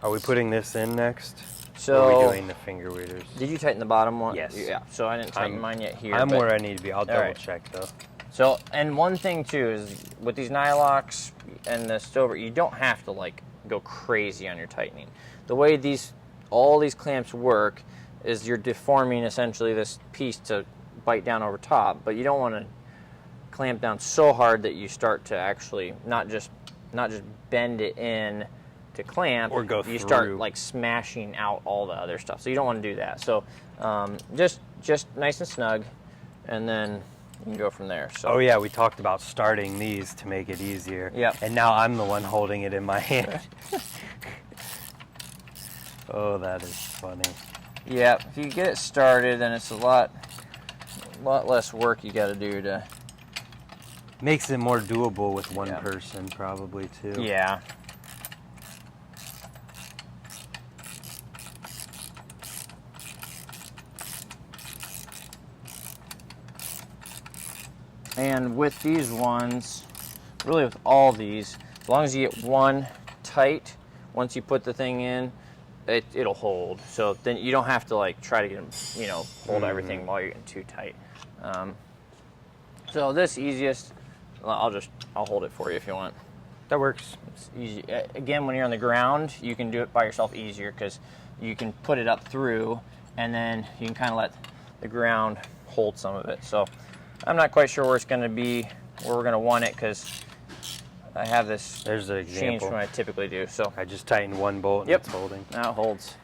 Are we putting this in next?
So
or are we doing the finger weeders?
did you tighten the bottom one?
Yes.
Yeah. So I didn't tighten
I'm-
mine yet here.
I'm
but-
where I need to be. I'll double
right.
check though.
So, and one thing too is with these nylocks and the stover, you don't have to like go crazy on your tightening. The way all these clamps work is you're deforming essentially this piece to bite down over top, but you don't want to clamp down so hard that you start to actually not just bend it in to clamp,
Or go
you start
through.
like smashing out all the other stuff. So you don't want to do that. So just nice and snug, and then you can go from there. So
Oh yeah, we talked about starting these to make it easier.
Yep.
And now I'm the one holding it in my hand. Oh, that is funny.
yeah, if you get it started, then it's a lot less work you got to do to.
Makes it more doable with one
Yeah.
person probably too.
Yeah. And with these ones, really with all these, as long as you get one tight, once you put the thing in, it'll hold. So then you don't have to like try to get them, hold everything while you're getting too tight. So this easiest, I'll hold it for you if you want.
That works.
It's easy. Again, when you're on the ground, you can do it by yourself easier because you can put it up through, and then you can kind of let the ground hold some of it. So I'm not quite sure where it's going to be, where we're going to want it, because I have this
There's an
changed
example.
from what I typically do. So
I just tightened one bolt and
Yep.
it's holding.
now it holds.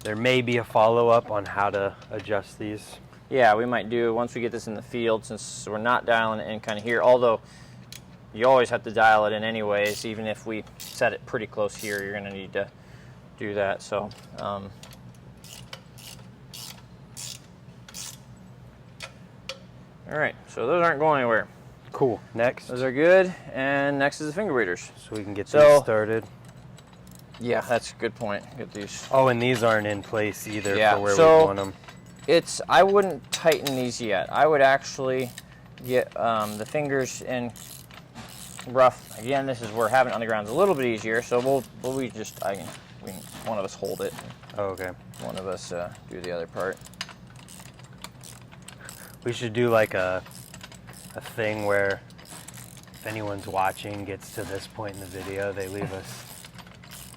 There may be a follow-up on how to adjust these.
Yeah, we might do once we get this in the field, since we're not dialing it in kind of here. Although you always have to dial it in anyways. Even if we set it pretty close here, you're going to need to do that. So all right, so those aren't going anywhere.
Cool. Next.
Those are good, and next is the finger waders.
So we can get
So-
these started.
Yeah, that's a good point. Get these.
Oh, and these aren't in place either
Yeah,
for where
so-
we want them.
I wouldn't tighten these yet. I would actually get the fingers in rough. Again, this is where having it on the ground is a little bit easier. So we one of us hold it,
Oh, okay.
one of us do the other part.
We should do like a thing where if anyone's watching gets to this point in the video, they leave us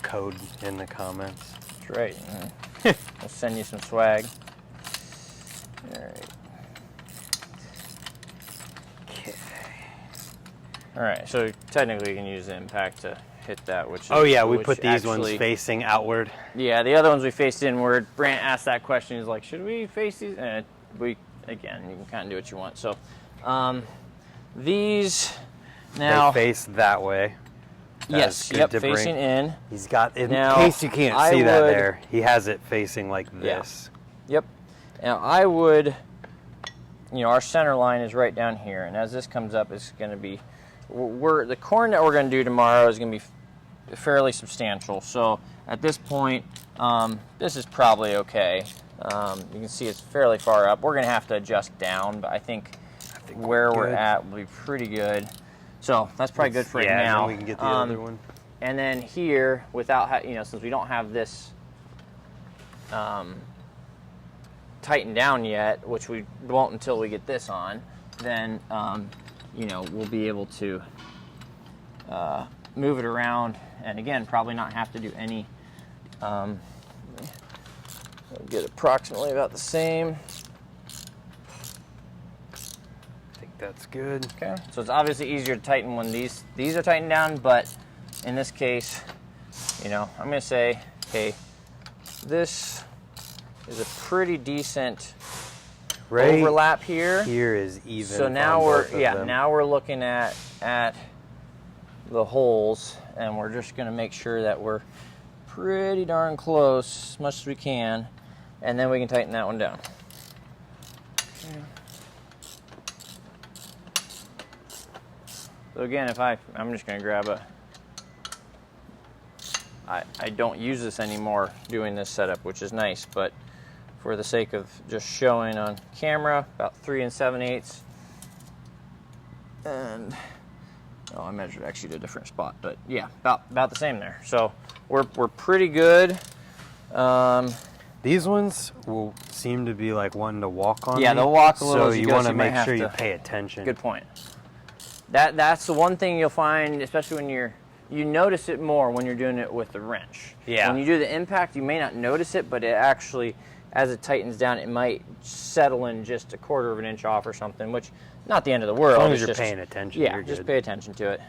code in the comments.
That's right. We'll send you some swag. All right.
Okay.
All right. So technically, you can use the impact to hit that. Which is,
Oh yeah, we
which
put these ones
actually-
facing outward.
Yeah, the other ones we faced inward. Brant asked that question. He's like, should we face these? And again, you can kind of do what you want. So, these now.
They face that way.
Yes,
good
yep,
to bring.
facing in.
He's got, in
Now,
case you can't
I
see that
would-
there, he has it facing like
Yeah.
this.
Yep. Now I would, our center line is right down here, and as this comes up, it's going to be, the corn that we're going to do tomorrow is going to be fairly substantial. So at this point, this is probably okay. You can see it's fairly far up. We're going to have to adjust down, but I think where we're
good.
at will be pretty good. So that's probably good for right
Yeah,
now.
then we can get the other one.
And then here, without since we don't have this tightened down yet, which we won't until we get this on, then we'll be able to move it around, and again, probably not have to do any. We'll get approximately about the same.
I think that's good.
Okay, so it's obviously easier to tighten when these are tightened down, but in this case, I'm going to say, okay, this is a pretty decent overlap here.
Here is even.
So now
on both of them.
now we're looking at the holes, and we're just going to make sure that we're pretty darn close as much as we can, and then we can tighten that one down. Okay. So again, I'm just going to grab I don't use this anymore doing this setup, which is nice, but for the sake of just showing on camera, about 3 7/8. And I measured actually to a different spot, but yeah, about the same there. So we're pretty good.
These ones will seem to be like wanting to walk on.
Yeah,
me,
they'll walk a little
So
as you
you
go,
want
so
to
you might
make
have
sure you
to-
pay attention.
Good point. That's the one thing you'll find, especially when you notice it more when you're doing it with the wrench.
Yeah.
When you do the impact, you may not notice it, but it actually, as it tightens down, it might settle in just 1/4 of an inch off or something, which not the end of the world.
As long as
it's
you're
just-
paying attention,
Yeah,
you're
just
good.
pay attention to it,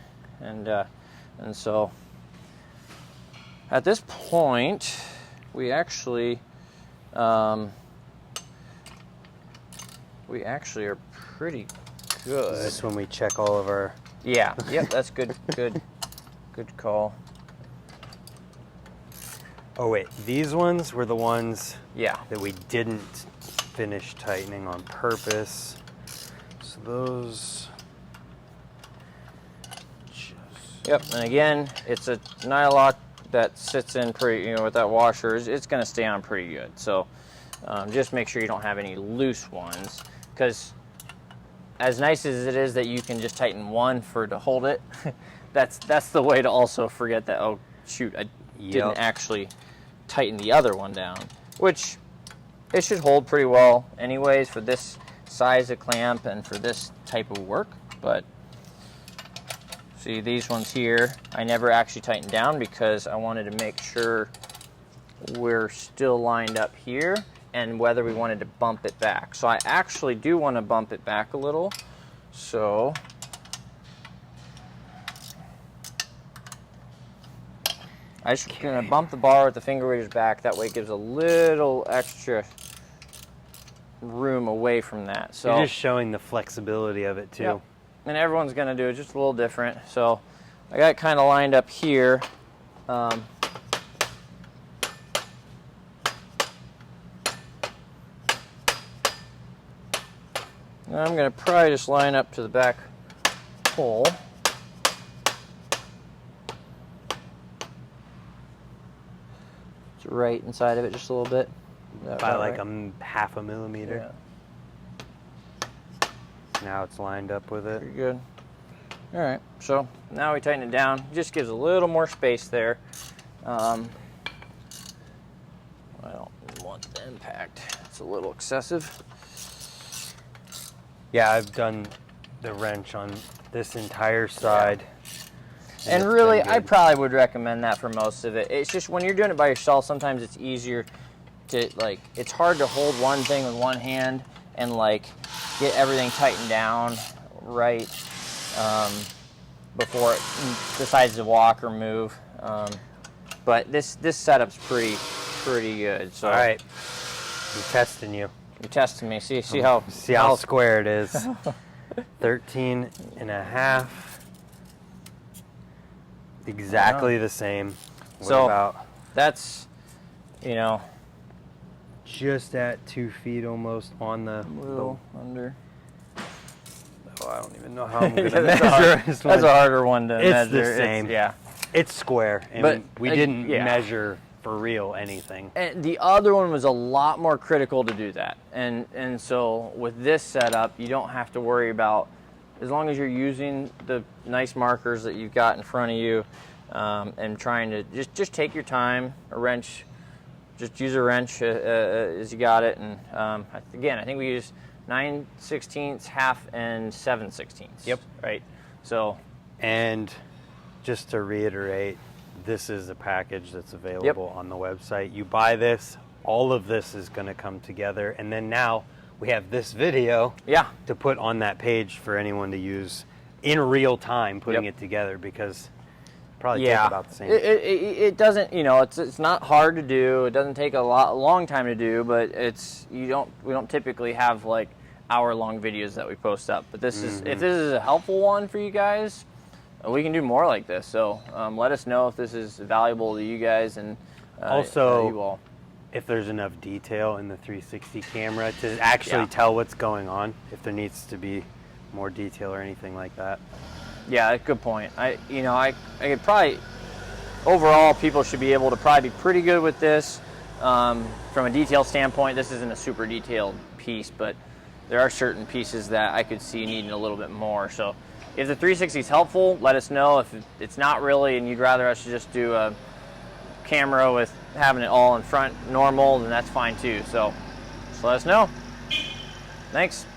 and so at this point, we actually are pretty good.
Is this when we check all of our?
Yeah. Yep. That's good. Good call.
Oh wait, these ones were the ones
Yeah.
that we didn't finish tightening on purpose. So those.
Yep. And again, it's a nylock that sits in pretty, with that washer. It's going to stay on pretty good. So just make sure you don't have any loose ones, because as nice as it is that you can just tighten one to hold it, that's the way to also forget that, oh shoot, I didn't actually tighten the other one down, which it should hold pretty well anyways for this size of clamp and for this type of work. But see, these ones here, I never actually tightened down because I wanted to make sure we're still lined up here and whether we wanted to bump it back. So I actually do want to bump it back a little. So I'm just going to bump the bar with the finger waders back. That way it gives a little extra room away from that. So
You're just showing the flexibility of it too.
Yep. and everyone's going to do it just a little different. So I got it kind of lined up here. Now I'm going to probably just line up to the back hole. It's right inside of it just a little bit.
By like a half a millimeter.
Yeah.
Now it's lined up with it.
Pretty good. All right, so now we tighten it down. It just gives a little more space there. I don't want the impact. It's a little excessive.
Yeah, I've done the wrench on this entire side.
And
it's
really,
been good.
I probably would recommend that for most of it. It's just when you're doing it by yourself, sometimes it's easier to, like, it's hard to hold one thing with one hand and, like, get everything tightened down right before it decides to walk or move. But this setup's pretty good. So
All right, I'm testing you.
you're testing me. See how
square it is. 13 and a half. Exactly the same. What
So-
about
that's, you know,
just at 2 feet almost on the
a little under.
Oh, I don't even know how I'm gonna
Yeah,
measure this one.
That's a harder one to
It's
measure.
the same.
Yeah.
It's square, and
But,
we didn't
yeah.
measure for real anything.
And the other one was a lot more critical to do that. And so with this setup, you don't have to worry about, as long as you're using the nice markers that you've got in front of you, and trying to just take your time, a wrench, just use a wrench as you got it. And again, I think we use 9/16, half, and 7/16.
Yep.
Right. So,
And just to reiterate, this is a package that's available on the website. You buy this, all of this is going to come together, and then now we have this video
yeah.
to put on that page for anyone to use in real time, putting
Yep.
it together, because it probably
Yeah,
take about the same.
it doesn't, you know, it's not hard to do. It doesn't take a long time to do, but we don't typically have like hour-long videos that we post up. But this is, if this is a helpful one for you guys, we can do more like this. So let us know if this is valuable to you guys, and
Also,
you all.
if there's enough detail in the 360 camera to actually tell what's going on, if there needs to be more detail or anything like that.
Yeah, good point. I could probably, overall, people should be able to probably be pretty good with this. From a detail standpoint, this isn't a super detailed piece, but there are certain pieces that I could see needing a little bit more. So if the 360 is helpful, let us know. If it's not really, and you'd rather us just do a camera with having it all in front normal, then that's fine too. So let us know. Thanks.